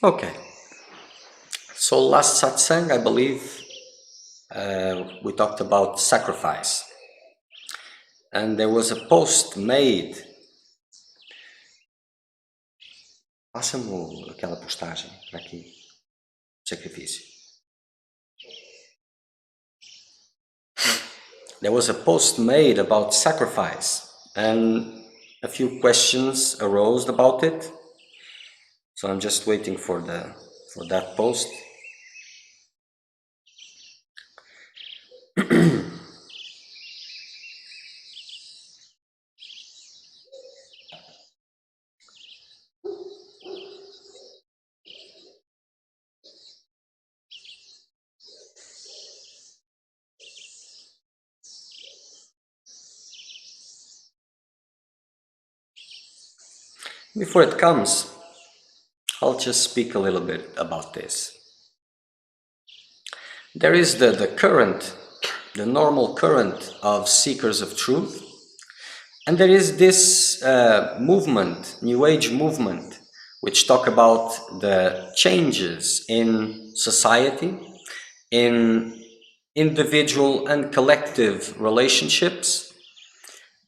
Okay, so last satsang, I believe, we talked about sacrifice, and there was a post made. Passa-me aquela postagem para aqui, sacrifício. There was a post made about sacrifice, and a few questions arose about it. So I'm just waiting for that post. Before it comes, I'll just speak a little bit about this. There is the current, the normal current of seekers of truth, and there is this movement, New Age movement, which talk about the changes in society, in individual and collective relationships,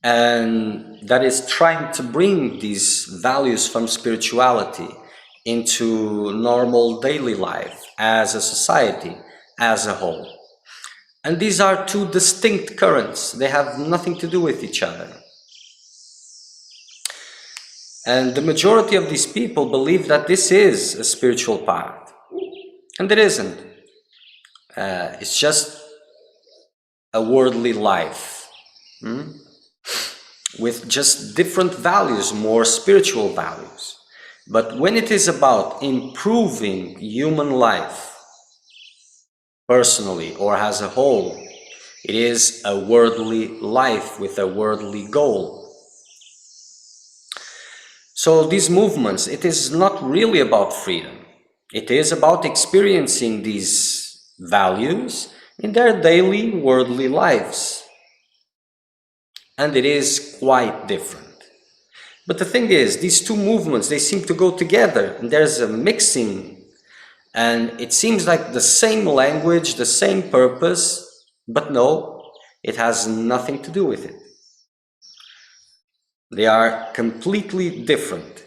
and that is trying to bring these values from spirituality into normal daily life as a society as a whole. And these are two distinct currents. They have nothing to do with each other. And the majority of these people believe that this is a spiritual path. And it isn't. It's just a worldly life. With just different values, more spiritual values. But when it is about improving human life, personally or as a whole, it is a worldly life with a worldly goal. So these movements, it is not really about freedom. It is about experiencing these values in their daily worldly lives. And it is quite different. But the thing is, these two movements, they seem to go together, and there's a mixing, and it seems like the same language, the same purpose, but no, it has nothing to do with it. They are completely different.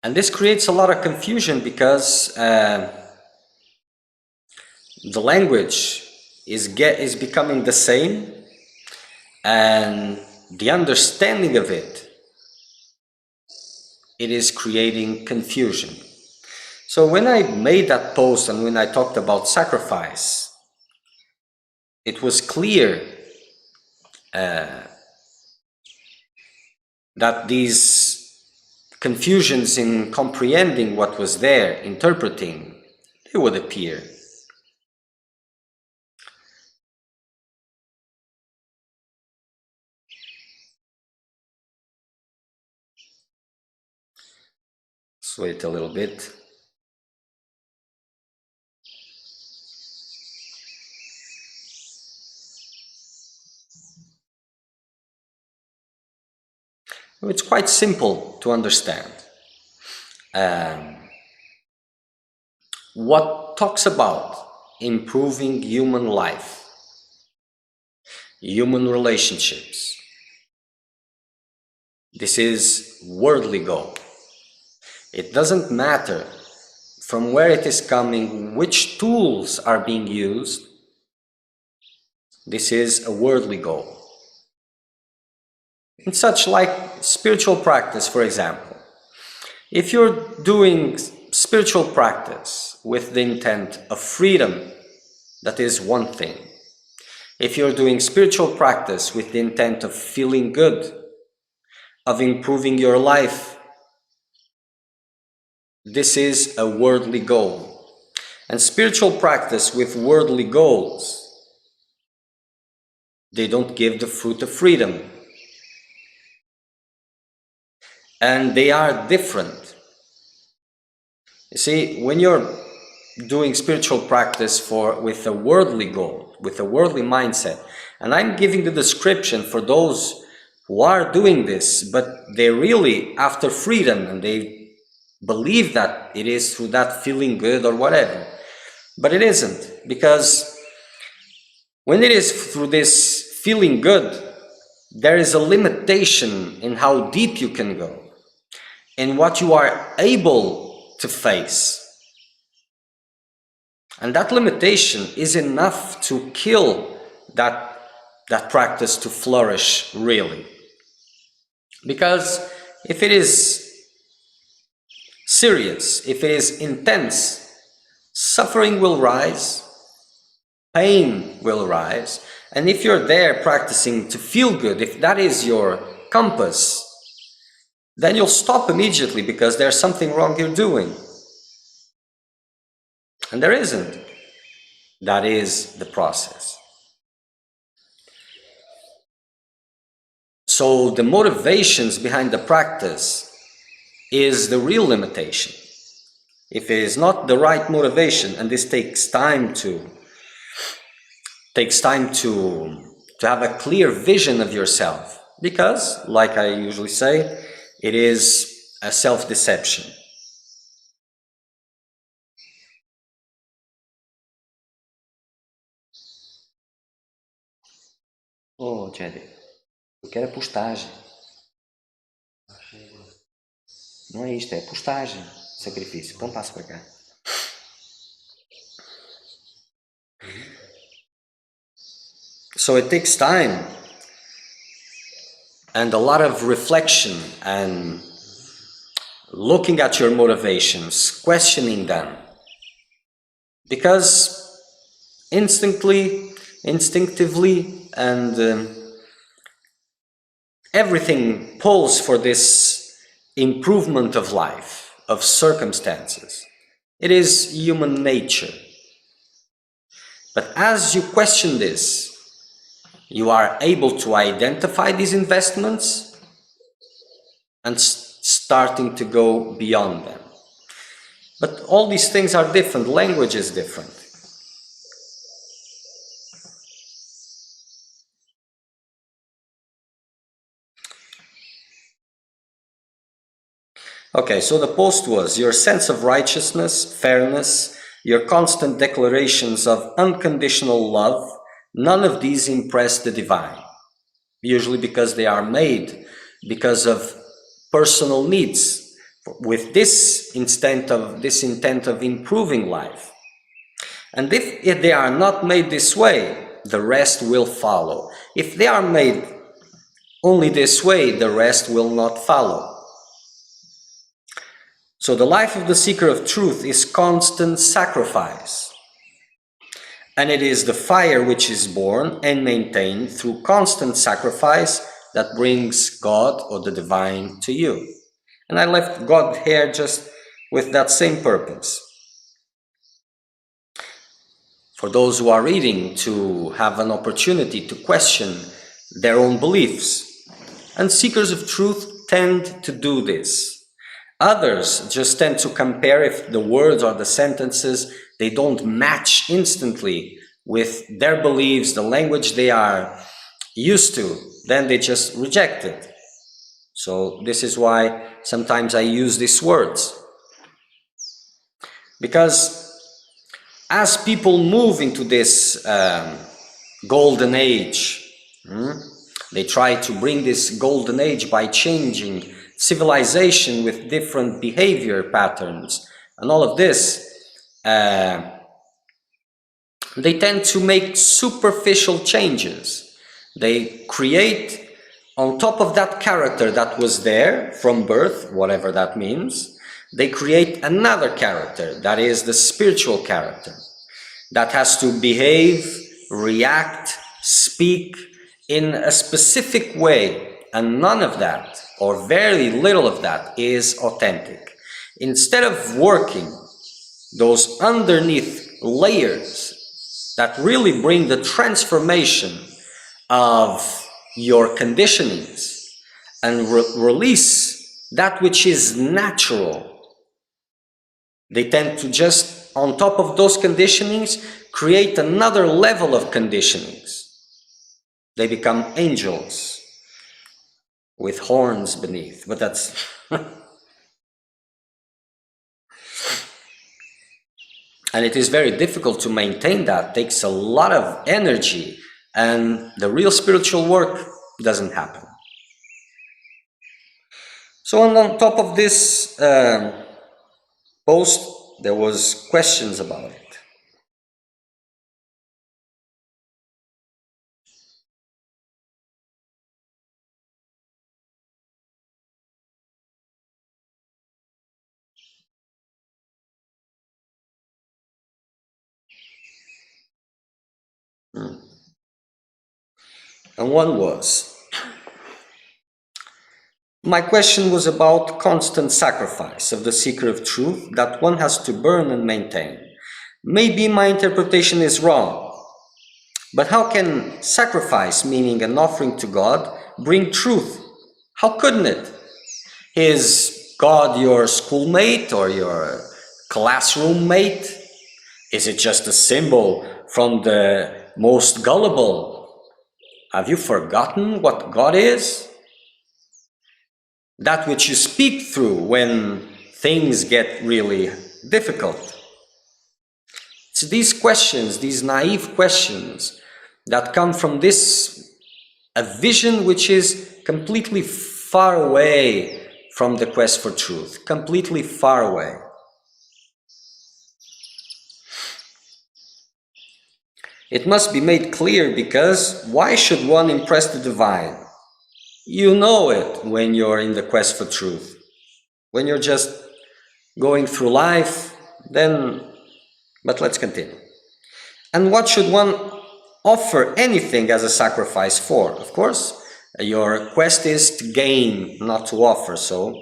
And this creates a lot of confusion because the language is becoming the same, and the understanding of it is creating confusion. So when I made that post and when I talked about sacrifice, it was clear that these confusions in comprehending what was there, interpreting, they would appear. Let's wait a little bit. It's quite simple to understand. What talks about improving human life, human relationships. This is worldly goal. It doesn't matter from where it is coming, which tools are being used. This is a worldly goal. In such like spiritual practice, for example. If you're doing spiritual practice with the intent of freedom, that is one thing. If you're doing spiritual practice with the intent of feeling good, of improving your life, this is a worldly goal. And spiritual practice with worldly goals they don't give the fruit of freedom. And they are different. You see, when you're doing spiritual practice with a worldly goal, with a worldly mindset, and I'm giving the description for those who are doing this, but they're really after freedom and they believe that it is through that feeling good or whatever. But it isn't, because when it is through this feeling good, there is a limitation in how deep you can go, in what you are able to face. And that limitation is enough to kill that practice to flourish really. Because if it is serious, if it is intense, suffering will rise, pain will rise, and if you're there practicing to feel good, if that is your compass, then you'll stop immediately because there's something wrong you're doing. And there isn't. That is the process. So the motivations behind the practice is the real limitation. If it is not the right motivation, and this takes time to have a clear vision of yourself, because, like I usually say, it is a self-deception. Oh, Jedi, eu quero a postagem. Não é isto, é postagem, sacrifício. Então passa para cá. So it takes time and a lot of reflection and looking at your motivations, questioning them. Because instinctively and everything pulls for this improvement of life, of circumstances. It is human nature. But as you question this, you are able to identify these investments and starting to go beyond them. But all these things are different. Language is different. Okay, so the post was your sense of righteousness, fairness, your constant declarations of unconditional love, none of these impress the divine, usually because they are made because of personal needs, with this intent of improving life. And if they are not made this way, the rest will follow. If they are made only this way, the rest will not follow. So the life of the seeker of truth is constant sacrifice. And it is the fire which is born and maintained through constant sacrifice that brings God or the divine to you. And I left God here just with that same purpose. For those who are reading, to have an opportunity to question their own beliefs. And seekers of truth tend to do this. Others just tend to compare if the words or the sentences, they don't match instantly with their beliefs, the language they are used to, then they just reject it. So this is why sometimes I use these words. Because as people move into this golden age, they try to bring this golden age by changing civilization with different behavior patterns and all of this, they tend to make superficial changes. They create on top of that character that was there from birth, whatever that means, they create another character that is the spiritual character that has to behave, react, speak in a specific way, and none of that, or very little of that, is authentic. Instead of working those underneath layers that really bring the transformation of your conditionings and release that which is natural. They tend to just, on top of those conditionings, create another level of conditionings. They become angels with horns beneath, but that's... And it is very difficult to maintain that. It takes a lot of energy, and the real spiritual work doesn't happen. So on top of this post, there was questions about it. And one was, my question was about constant sacrifice of the seeker of truth that one has to burn and maintain. Maybe my interpretation is wrong, but how can sacrifice, meaning an offering to God, bring truth? How couldn't it? Is God your schoolmate or your classroom mate? Is it just a symbol from the most gullible? Have you forgotten what God is? That which you speak through when things get really difficult. It's these questions, these naive questions, that come from a vision which is completely far away from the quest for truth, completely far away. It must be made clear, because why should one impress the divine? You know it when you're in the quest for truth. When you're just going through life, then... But let's continue. And what should one offer anything as a sacrifice for? Of course, your quest is to gain, not to offer. So,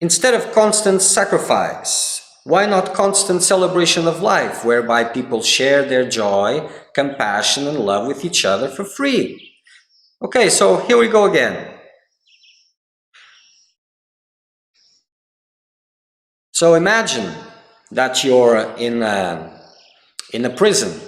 instead of constant sacrifice, why not constant celebration of life, whereby people share their joy, compassion, and love with each other for free? Okay, so here we go again. So imagine that you're in a prison,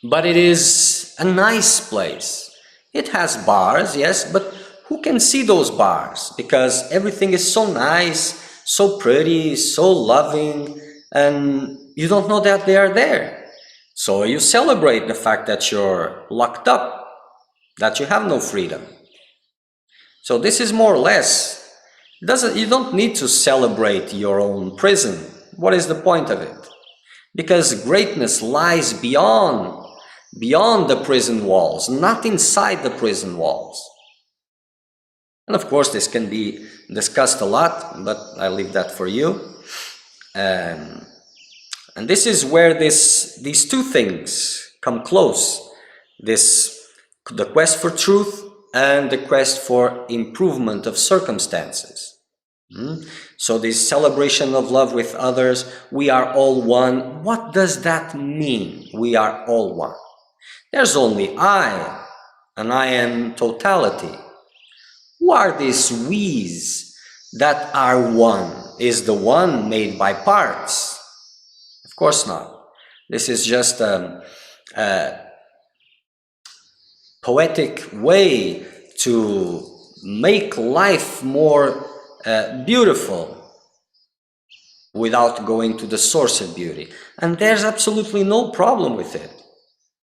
but it is a nice place. It has bars, yes, but who can see those bars? Because everything is so nice, so pretty, so loving, and you don't know that they are there. So you celebrate the fact that you're locked up, that you have no freedom. So this is more or less, you don't need to celebrate your own prison. What is the point of it? Because greatness lies beyond the prison walls, not inside the prison walls. And of course, this can be discussed a lot, but I leave that for you. And this is where these two things come close. The quest for truth and the quest for improvement of circumstances. So this celebration of love with others, we are all one. What does that mean? We are all one. There's only I, and I am totality. Who are these we's that are one? Is the one made by parts? Of course not. This is just a poetic way to make life more beautiful without going to the source of beauty. And there's absolutely no problem with it.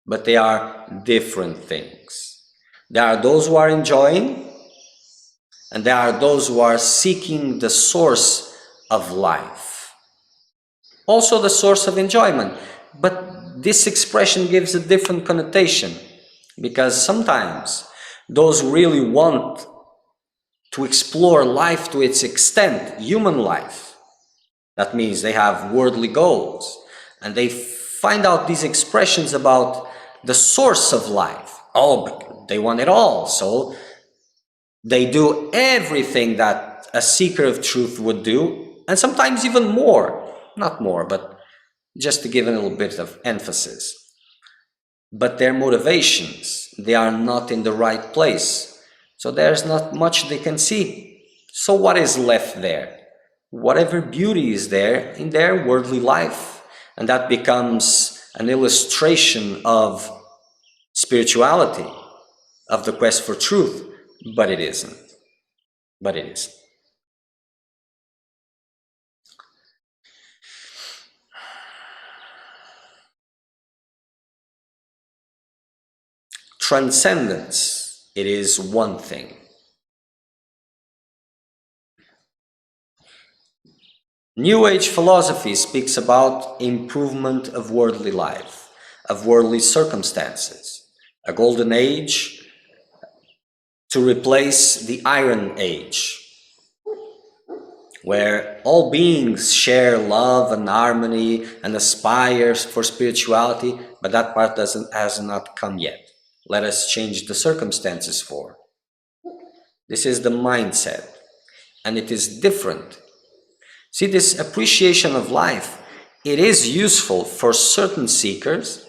But they are different things. There are those who are enjoying, and there are those who are seeking the source of life. Also the source of enjoyment. But this expression gives a different connotation, because sometimes those who really want to explore life to its extent, human life, that means they have worldly goals, and they find out these expressions about the source of life. Oh, they want it all, so they do everything that a seeker of truth would do, and sometimes even more. Not more, but just to give a little bit of emphasis. but their motivations, they are not in the right place. So there's not much they can see. So what is left there? Whatever beauty is there in their worldly life. And that becomes an illustration of spirituality, of the quest for truth, but it isn't. But it is. Transcendence, it is one thing. New Age philosophy speaks about improvement of worldly life, of worldly circumstances, a golden age to replace the Iron Age, where all beings share love and harmony and aspire for spirituality, but that part has not come yet. Let us change the circumstances for. This is the mindset, and it is different. See, this appreciation of life, it is useful for certain seekers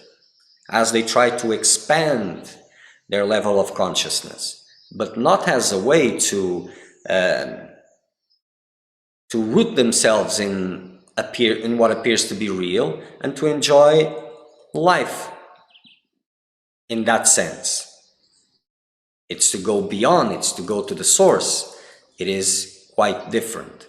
as they try to expand their level of consciousness, but not as a way to root themselves in what appears to be real and to enjoy life in that sense. It's to go beyond, it's to go to the source. It is quite different.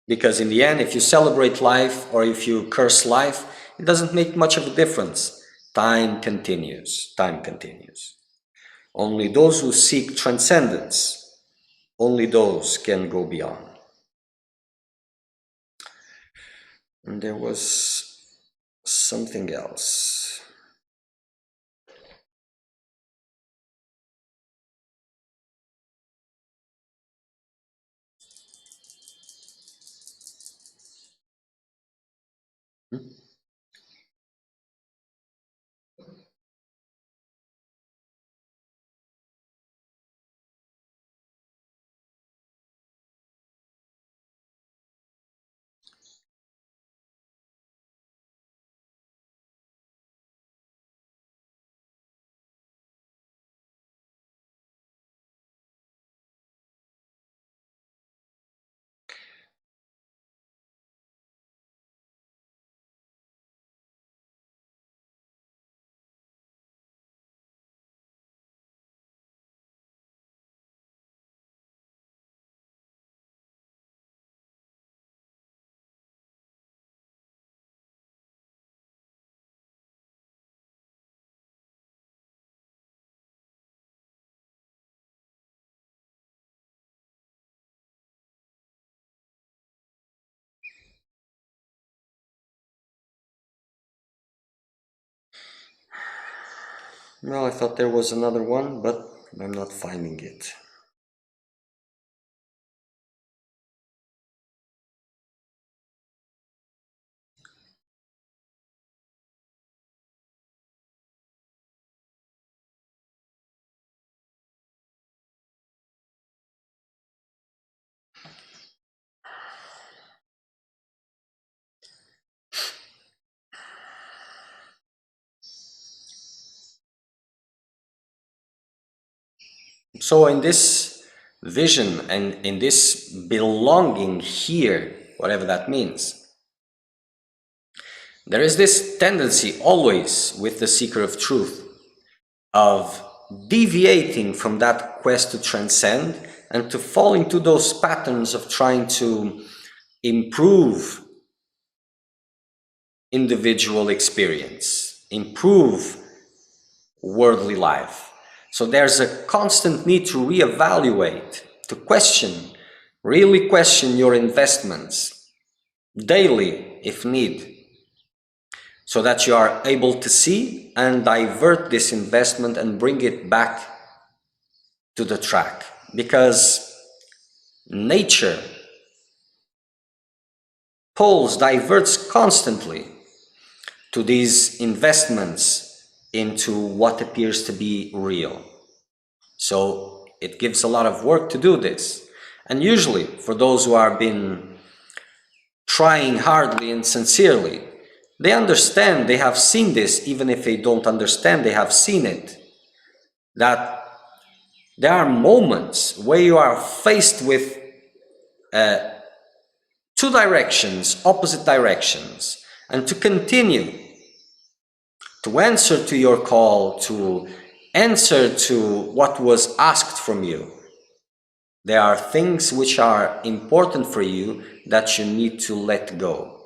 Because in the end, if you celebrate life or if you curse life, it doesn't make much of a difference. Time continues. Time continues. Only those who seek transcendence, only those can go beyond. And there was something else. Well, I thought there was another one, but I'm not finding it. So in this vision and in this belonging here, whatever that means, there is this tendency always with the seeker of truth of deviating from that quest to transcend and to fall into those patterns of trying to improve individual experience, improve worldly life. So there's a constant need to reevaluate, to question, really question your investments daily if need, so that you are able to see and divert this investment and bring it back to the track. Because nature pulls, diverts constantly to these investments into what appears to be real. So it gives a lot of work to do this. And usually, for those who have been trying hardly and sincerely, they understand, they have seen this, even if they don't understand, they have seen it. That there are moments where you are faced with two directions, opposite directions, and to continue, to answer to your call, to answer to what was asked from you, there are things which are important for you that you need to let go.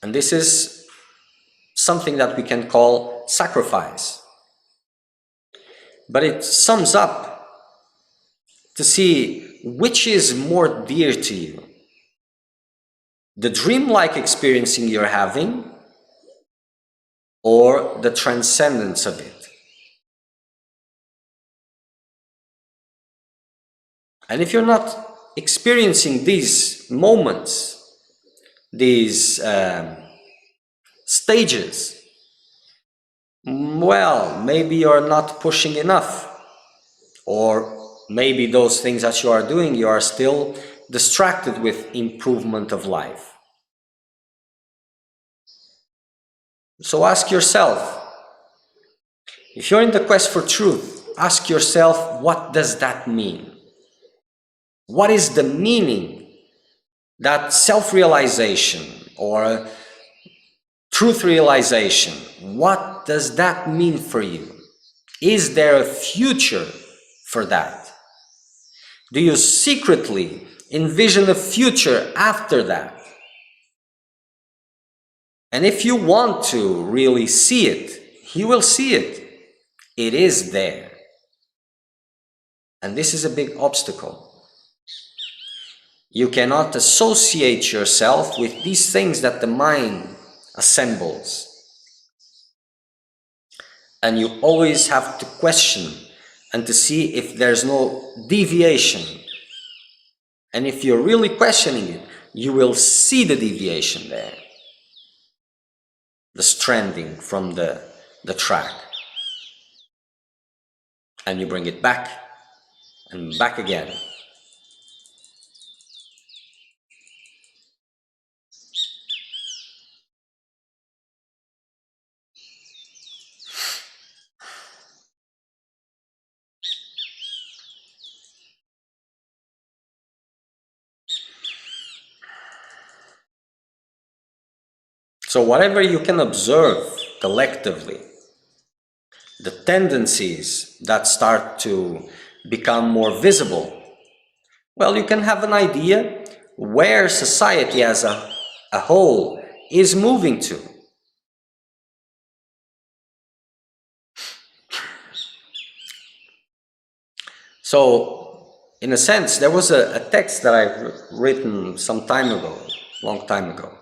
And this is something that we can call sacrifice. But it sums up to see which is more dear to you. The dreamlike experiencing you're having, or the transcendence of it. And if you're not experiencing these moments, these stages, well, maybe you're not pushing enough, or maybe those things that you are doing, you are still distracted with improvement of life. So ask yourself, if you're in the quest for truth, ask yourself, what does that mean? What is the meaning that self-realization or truth realization, what does that mean for you? Is there a future for that? Do you secretly envision a future after that? And if you want to really see it, you will see it. It is there. And this is a big obstacle. You cannot associate yourself with these things that the mind assembles. And you always have to question and to see if there's no deviation. And if you're really questioning it, you will see the deviation there. The stranding from the track. And you bring it back and back again. So whatever you can observe collectively, the tendencies that start to become more visible, well, you can have an idea where society as a whole is moving to. So, in a sense, there was a text that I've written some time ago, long time ago,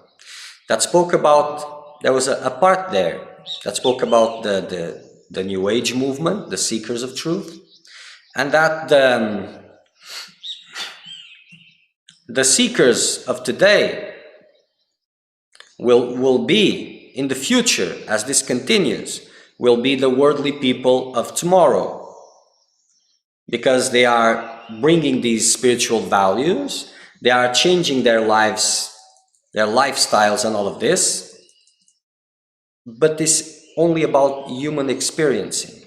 that spoke about, there was a part there that spoke about the New Age movement, the seekers of truth, and that the seekers of today will be, in the future, as this continues, will be the worldly people of tomorrow. Because they are bringing these spiritual values, they are changing their lives, their lifestyles and all of this, but this only about human experiencing.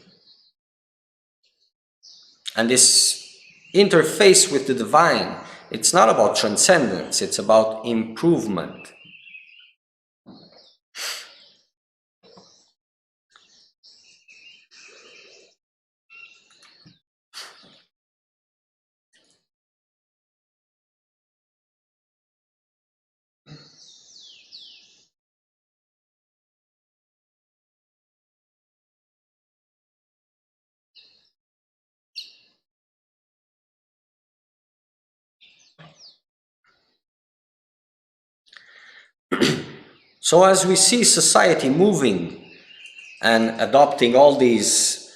And this interface with the divine, it's not about transcendence, it's about improvement. So as we see society moving and adopting all these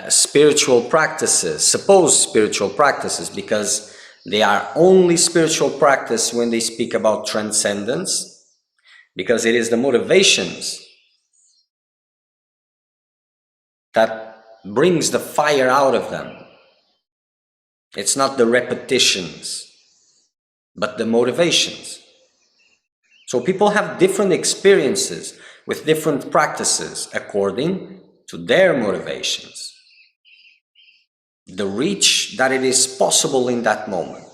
spiritual practices, supposed spiritual practices, because they are only spiritual practice when they speak about transcendence, because it is the motivations that brings the fire out of them. It's not the repetitions, but the motivations. So people have different experiences with different practices according to their motivations, the reach that it is possible in that moment.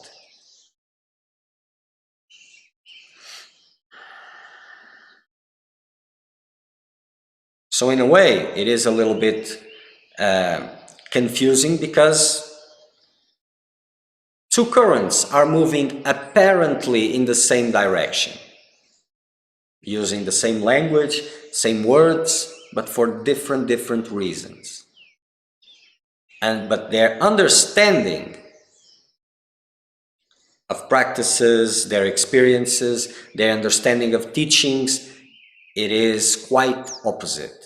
So in a way, it is a little bit confusing, because two currents are moving apparently in the same direction, using the same language, same words, but for different reasons. But their understanding of practices, their experiences, their understanding of teachings, it is quite opposite.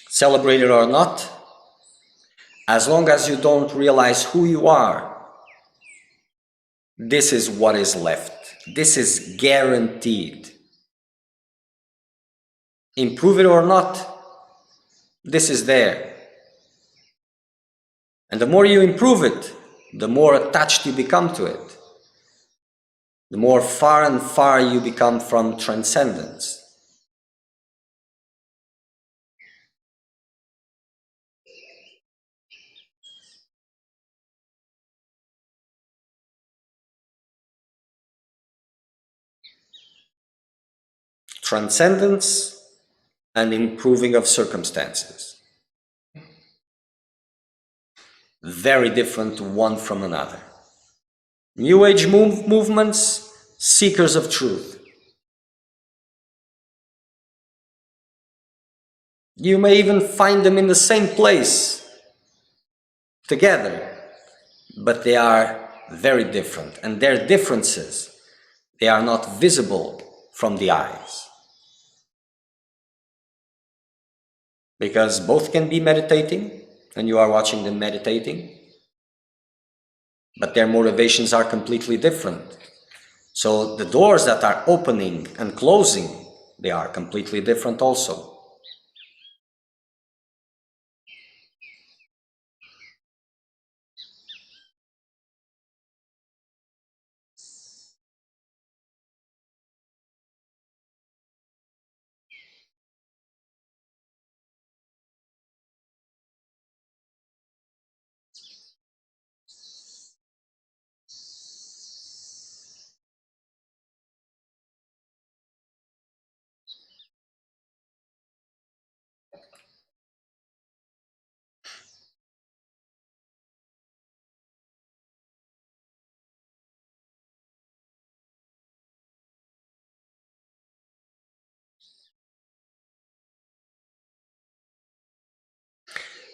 Celebrate it or not, as long as you don't realize who you are, this is what is left. This is guaranteed. Improve it or not, this is there. And the more you improve it, the more attached you become to it, the more far and far you become from transcendence. Transcendence and improving of circumstances. Very different one from another. New Age movements, seekers of truth. You may even find them in the same place together, but they are very different, and their differences, they are not visible from the eyes. Because both can be meditating, and you are watching them meditating, but their motivations are completely different. So the doors that are opening and closing, they are completely different also.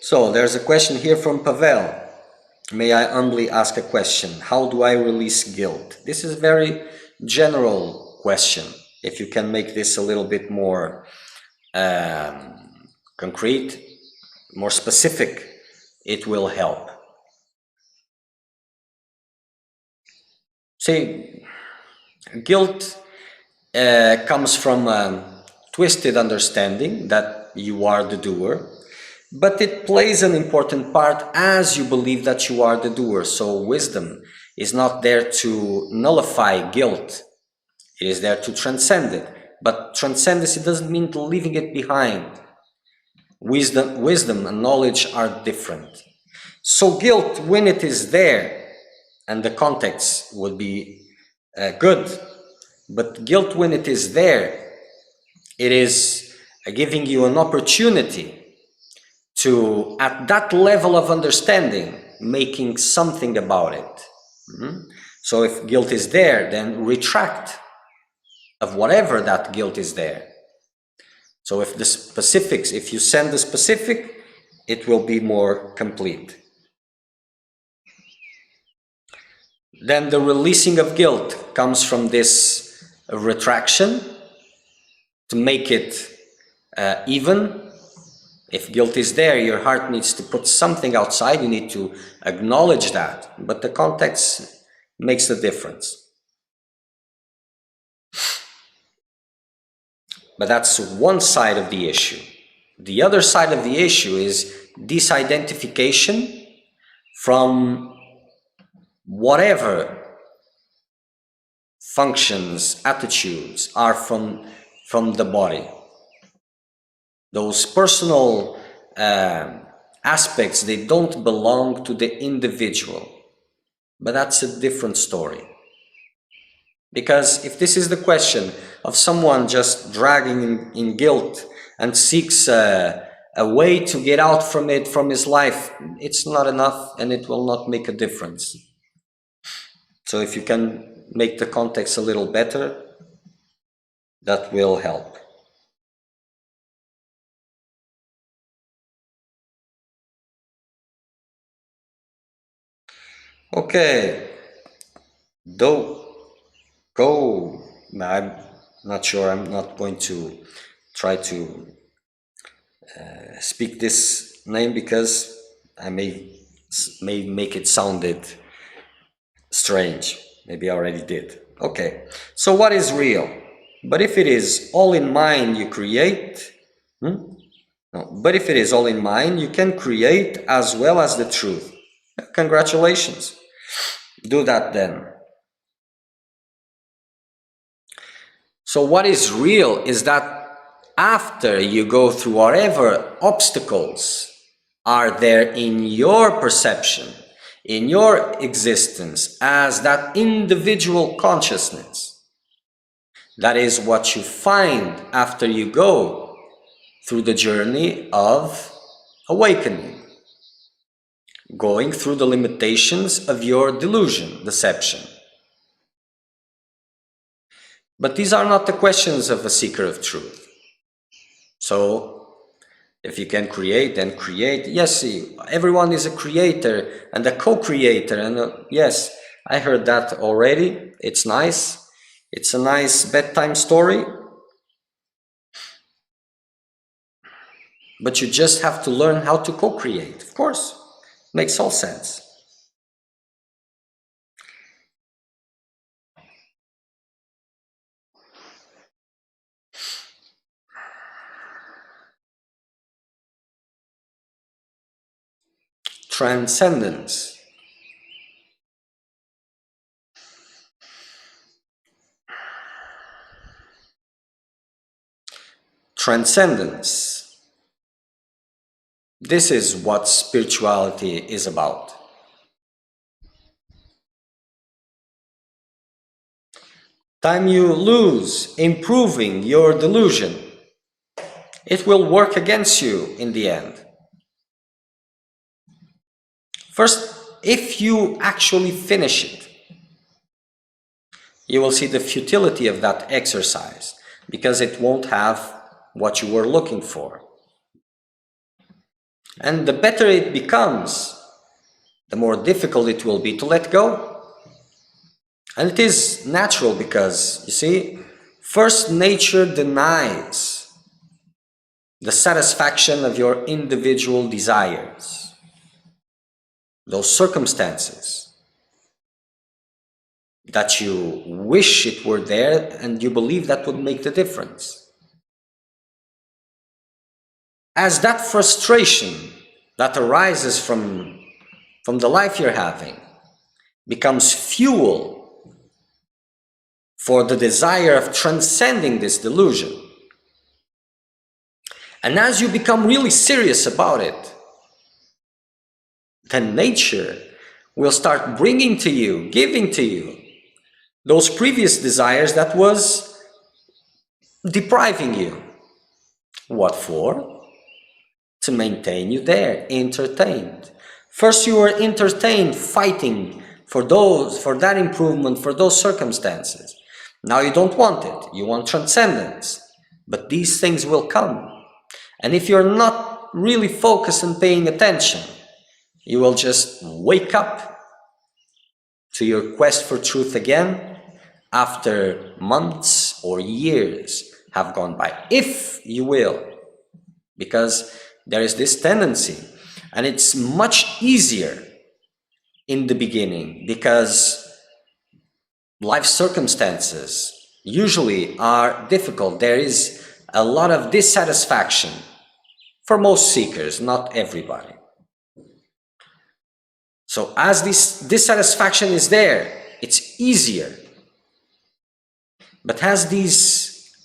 So there's a question here from Pavel. May I humbly ask a question? How do I release guilt? This is a very general question. If you can make this a little bit more concrete, more specific, it will help. See, guilt comes from a twisted understanding that you are the doer, but it plays an important part as you believe that you are the doer. So wisdom is not there to nullify guilt, it is there to transcend it. But transcendence, it doesn't mean leaving it behind. Wisdom and knowledge are different. So guilt, when it is there, and the context would be good, but guilt, when it is there, it is giving you an opportunity to, at that level of understanding, making something about it. So if guilt is there, then retract of whatever that guilt is there. So if the specifics, if you send the specific, it will be more complete. Then the releasing of guilt comes from this retraction, to make it Even if guilt is there, your heart needs to put something outside, you need to acknowledge that, but the context makes the difference. But that's one side of the issue. The other side of the issue is disidentification from whatever functions, attitudes are from the body. Those personal aspects, they don't belong to the individual. But that's a different story. Because if this is the question of someone just dragging in guilt and seeks a way to get out from it, from his life, it's not enough and it will not make a difference. So if you can make the context a little better, that will help. Okay, I'm not sure, I'm not going to try to speak this name because I may make it sounded strange. Maybe I already did. Okay, so what is real? But if it is all in mind, you create. No, but if it is all in mind, you can create as well as the truth. Congratulations. Do that then. So what is real is that after you go through whatever obstacles are there in your perception, in your existence as that individual consciousness, that is what you find after you go through the journey of awakening, going through the limitations of your delusion, deception. But these are not the questions of a seeker of truth. So, if you can create, then create. Yes, see, everyone is a creator and a co-creator. And yes, I heard that already. It's nice. It's a nice bedtime story. But you just have to learn how to co-create. Of course, makes all sense. Transcendence. Transcendence. This is what spirituality is about. Time you lose improving your delusion, it will work against you in the end. First, if you actually finish it, you will see the futility of that exercise because it won't have what you were looking for. And the better it becomes, the more difficult it will be to let go. And it is natural because, you see, first nature denies the satisfaction of your individual desires, those circumstances that you wish it were there and you believe that would make the difference. As that frustration that arises from the life you're having becomes fuel for the desire of transcending this delusion, and as you become really serious about it, then nature will start bringing to you, giving to you, those previous desires that was depriving you. What for? To maintain you there, entertained. First you were entertained, fighting for that improvement, for those circumstances. Now you don't want it, you want transcendence. But these things will come. And if you're not really focused and paying attention, you will just wake up to your quest for truth again after months or years have gone by, if you will. because there is this tendency, and it's much easier in the beginning because life circumstances usually are difficult. There is a lot of dissatisfaction for most seekers, not everybody. So as this dissatisfaction is there, it's easier. But as these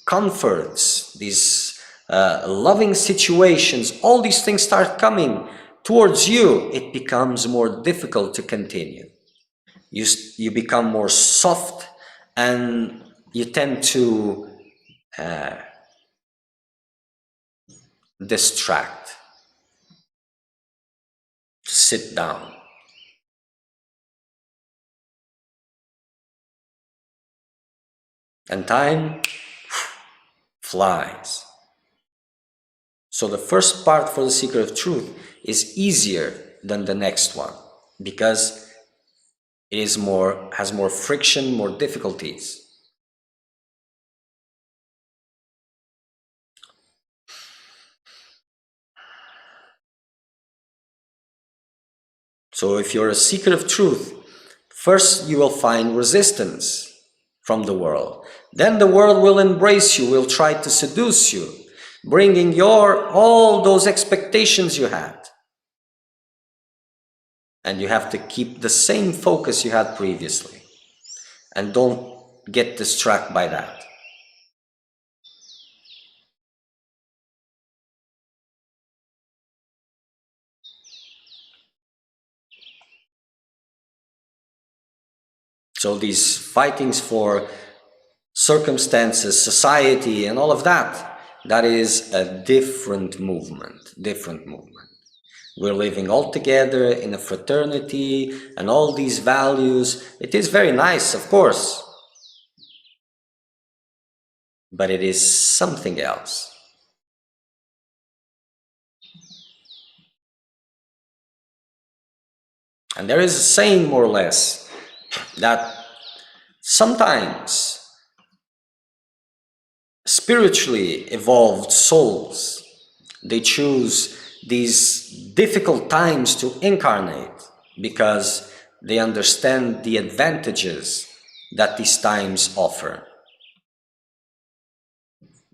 comforts, these loving situations, all these things start coming towards you, it becomes more difficult to continue. You become more soft, and you tend to distract, to sit down. And time flies. So the first part for the seeker of truth is easier than the next one because it is has more friction, more difficulties. So if you're a seeker of truth, first you will find resistance from the world. Then the world will embrace you, will try to seduce you, bringing all those expectations you had. And you have to keep the same focus you had previously. And don't get distracted by that. So these fightings for circumstances, society, and all of that, that is a different movement, We're living all together in a fraternity and all these values. It is very nice, of course, but it is something else. And there is a saying, more or less, that sometimes spiritually evolved souls, they choose these difficult times to incarnate because they understand the advantages that these times offer.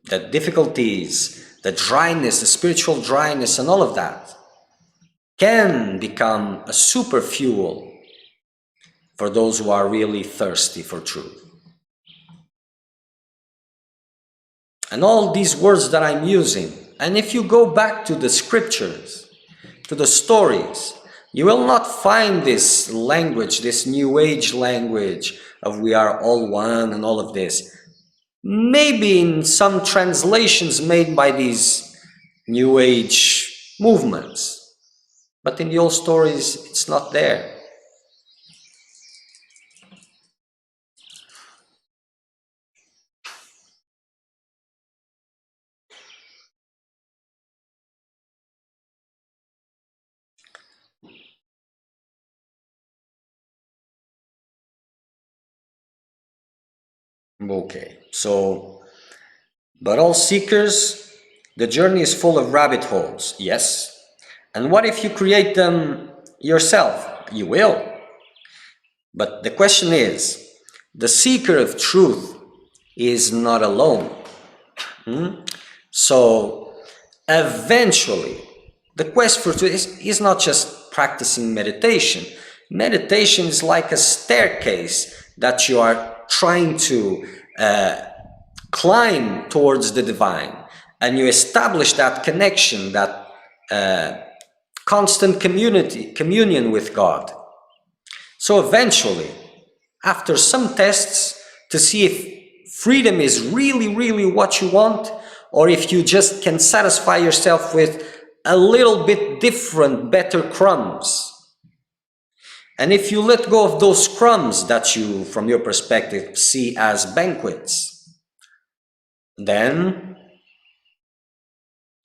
The difficulties, the dryness, the spiritual dryness, and all of that can become a super fuel for those who are really thirsty for truth. And all these words that I'm using, and if you go back to the scriptures, to the stories, you will not find this language, this New Age language of we are all one and all of this. Maybe in some translations made by these New Age movements, but in the old stories, it's not there. Okay, so, but all seekers, the journey is full of rabbit holes, yes. And what if you create them yourself? You will. But the question is, the seeker of truth is not alone. So, eventually, the quest for truth is not just practicing meditation. Meditation is like a staircase that you are trying to climb towards the divine, and you establish that connection, that constant communion with God. So eventually, after some tests to see if freedom is really, really what you want, or if you just can satisfy yourself with a little bit different, better crumbs. And if you let go of those crumbs that you, from your perspective, see as banquets, then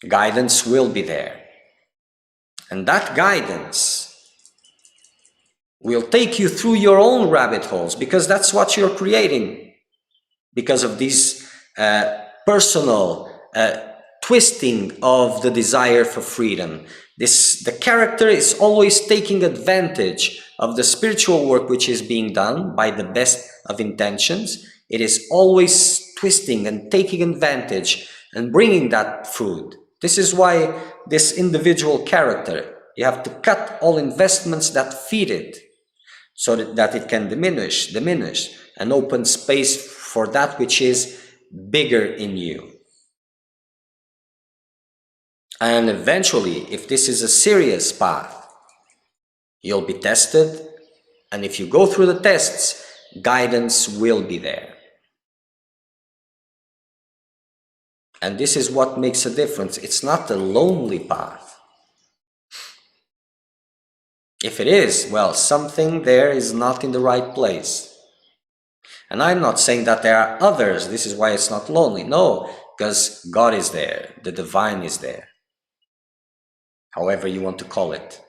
guidance will be there. And that guidance will take you through your own rabbit holes, because that's what you're creating, because of these personal twisting of the desire for freedom. The character is always taking advantage of the spiritual work which is being done by the best of intentions. It is always twisting and taking advantage and bringing that food. This is why this individual character, you have to cut all investments that feed it, so that it can diminish, and open space for that which is bigger in you. And eventually, if this is a serious path, you'll be tested, and if you go through the tests, guidance will be there. And this is what makes a difference. It's not a lonely path. If it is, well, something there is not in the right place. And I'm not saying that there are others, this is why it's not lonely. No, because God is there, the divine is there. However you want to call it.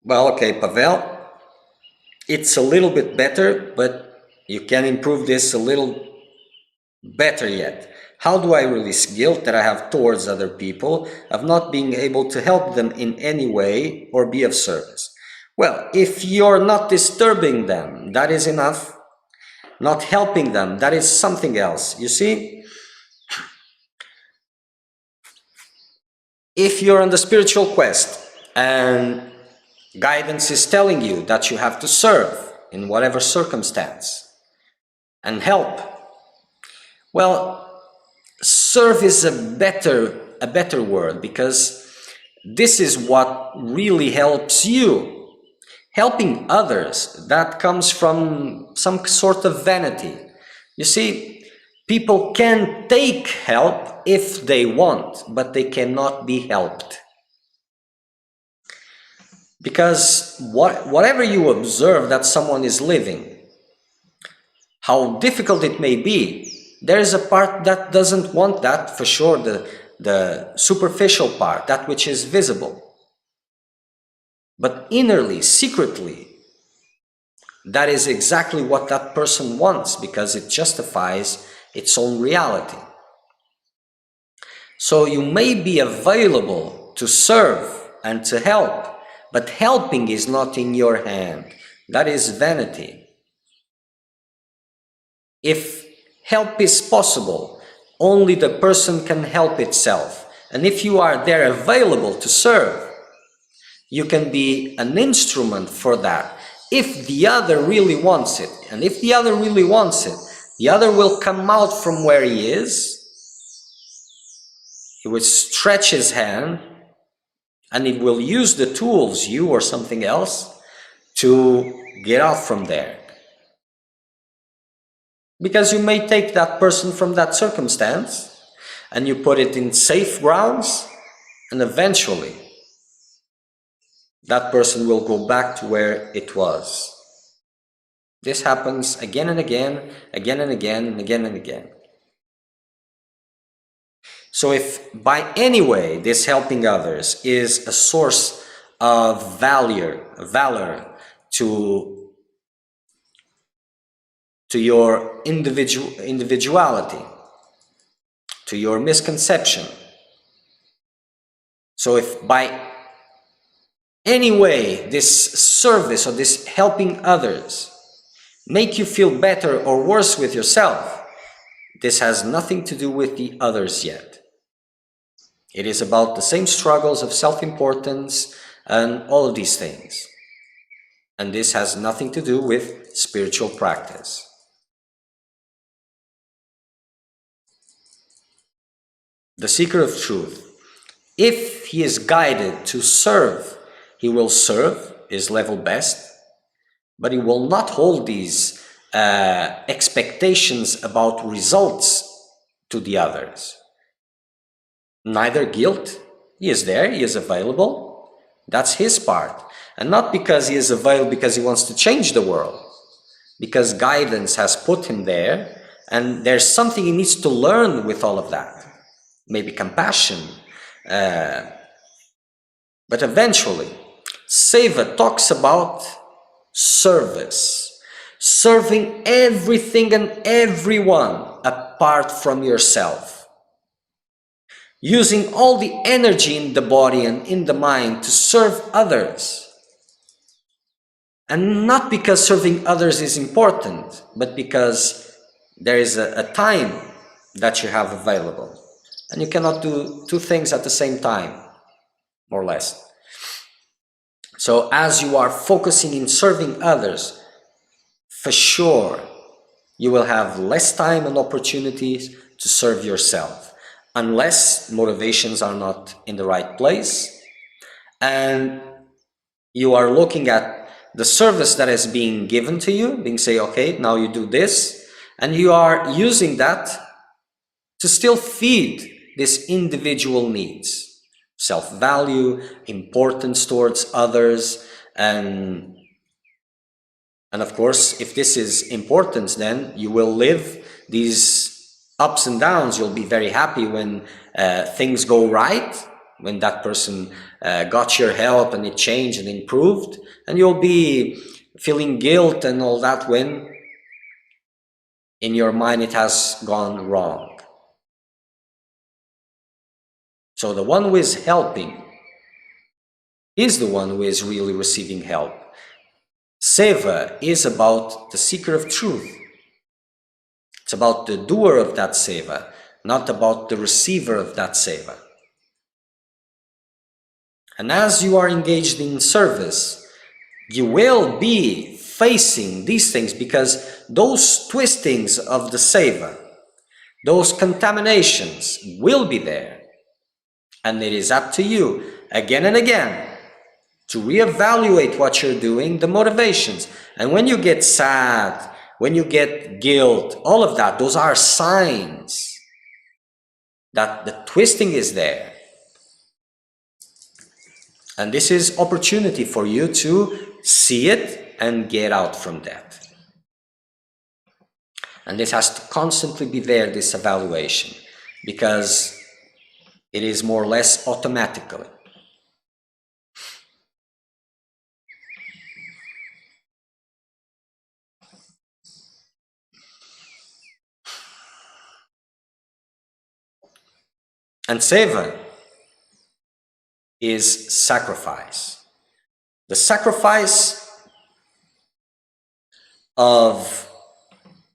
Well, okay, Pavel, it's a little bit better, but you can improve this a little better yet. How do I release guilt that I have towards other people of not being able to help them in any way or be of service? Well, if you're not disturbing them, that is enough. Not helping them, that is something else. You see, if you're on the spiritual quest and guidance is telling you that you have to serve in whatever circumstance and help, well, serve is a better word, because this is what really helps you. Helping others, that comes from some sort of vanity. You see, people can take help if they want, but they cannot be helped. Because whatever you observe that someone is living, how difficult it may be, there is a part that doesn't want that, for sure, the superficial part, that which is visible. But innerly, secretly, that is exactly what that person wants, because it justifies its own reality. So you may be available to serve and to help, but helping is not in your hand. That is vanity. If help is possible, only the person can help itself. And if you are there available to serve, you can be an instrument for that. If the other really wants it, and if the other really wants it, the other will come out from where he is, he will stretch his hand, and it will use the tools, you or something else, to get out from there. Because you may take that person from that circumstance, and you put it in safe grounds, and eventually that person will go back to where it was. This happens again and again, again and again, and again and again. So if by any way this helping others is a source of valor to your individuality, to your misconception, so if by any way this service or this helping others make you feel better or worse with yourself, this has nothing to do with the others yet. It is about the same struggles of self-importance and all of these things. And this has nothing to do with spiritual practice. The seeker of truth, if he is guided to serve, he will serve his level best, but he will not hold these expectations about results to the others. Neither guilt. He is there, he is available. That's his part. And not because he is available because he wants to change the world. because guidance has put him there, and there's something he needs to learn with all of that. Maybe compassion. But eventually, Seva talks about service. Serving everything and everyone apart from yourself. Using all the energy in the body and in the mind to serve others. And not because serving others is important, but because there is a time that you have available. And you cannot do two things at the same time, more or less. So as you are focusing in serving others, for sure, you will have less time and opportunities to serve yourself, unless motivations are not in the right place, and you are looking at the service that is being given to you, being say, okay, now you do this, and you are using that to still feed these individual needs, self-value, importance towards others, and of course, if this is importance, then you will live these ups and downs. You'll be very happy when things go right, when that person got your help and it changed and improved, and you'll be feeling guilt and all that when in your mind it has gone wrong. So the one who is helping is the one who is really receiving help. Seva is about the seeker of truth. It's about the doer of that seva, not about the receiver of that seva. And as you are engaged in service, you will be facing these things, because those twistings of the seva, those contaminations will be there. And it is up to you again and again to reevaluate what you're doing, the motivations. And when you get sad, when you get guilt, all of that, those are signs that the twisting is there. And this is opportunity for you to see it and get out from that. And this has to constantly be there, this evaluation, because it is more or less automatically. And seva is sacrifice. The sacrifice of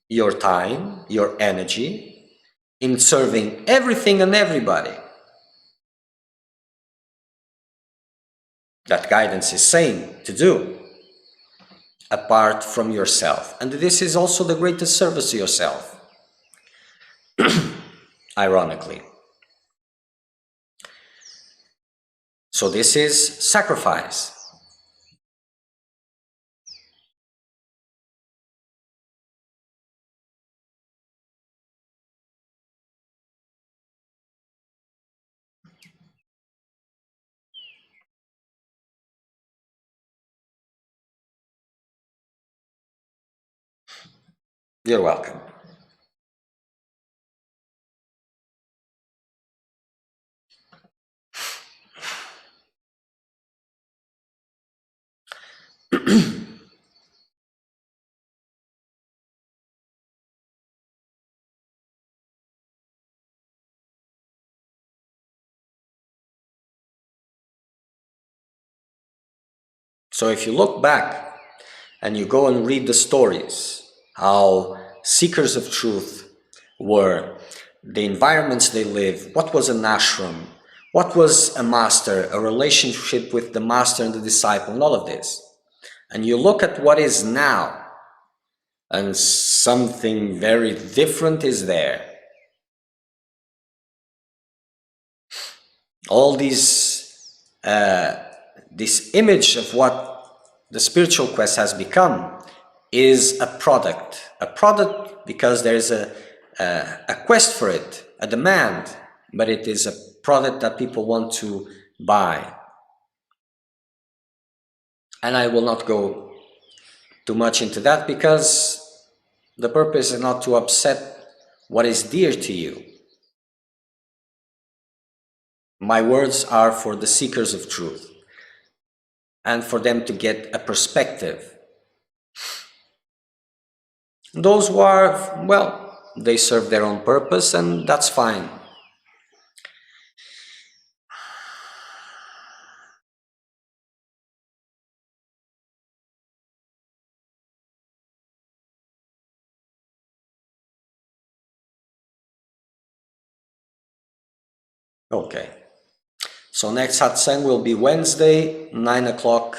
your time, your energy, in serving everything and everybody. That guidance is saying to do, apart from yourself. And this is also the greatest service to yourself, ironically. So this is sacrifice. You're welcome. So if you look back and you go and read the stories, how seekers of truth were, the environments they live, what was an ashram, what was a master, a relationship with the master and the disciple, and all of this. And you look at what is now, and something very different is there. All these, this image of what the spiritual quest has become is a product because there is a quest for it, a demand, but it is a product that people want to buy. And I will not go too much into that, because the purpose is not to upset what is dear to you. My words are for the seekers of truth and for them to get a perspective. Those who are, well, they serve their own purpose, and that's fine. Okay. So next satsang will be Wednesday, 9 o'clock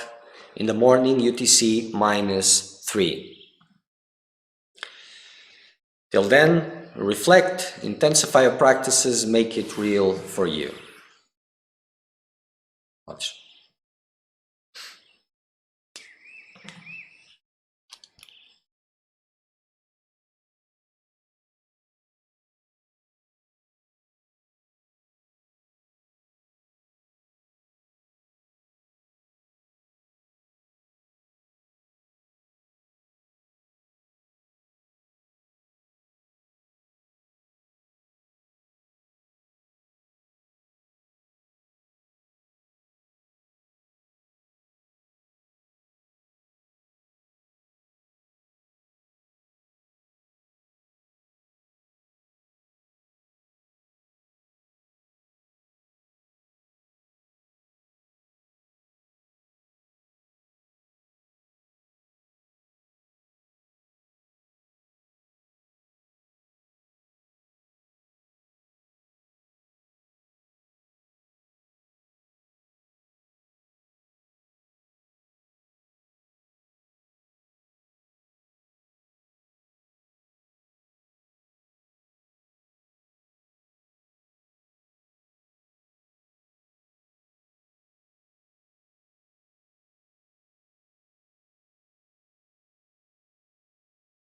in the morning, UTC -3. Till then, reflect, intensify your practices, make it real for you. Watch.